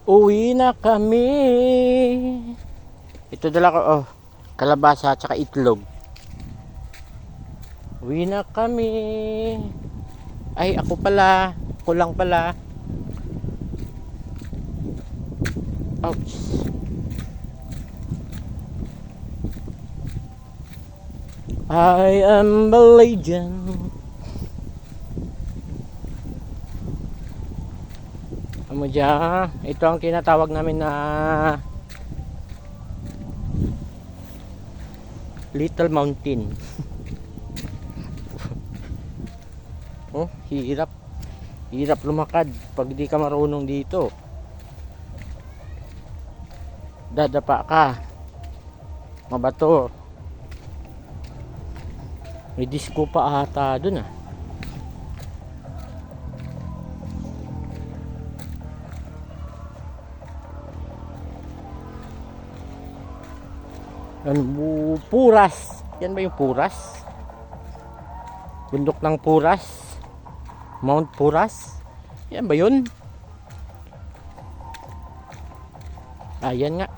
Uwi na kami. Ito dala ko, oh, kalabasa at saka itlog. Uwi na kami. Ay, ako pala. Ako lang pala. Ouch. I am a legend. Amo dyan. Ito ang tinatawag namin na Little Mountain. Oh, hirap. Hirap lumakad pag di ka marunong dito. Dadapa ka. Mabato. May disco pa ata dun ah. Ano, Puras. Yan ba yung Puras? Bundok ng Puras? Mount Puras? Yan ba yun? Ayan nga.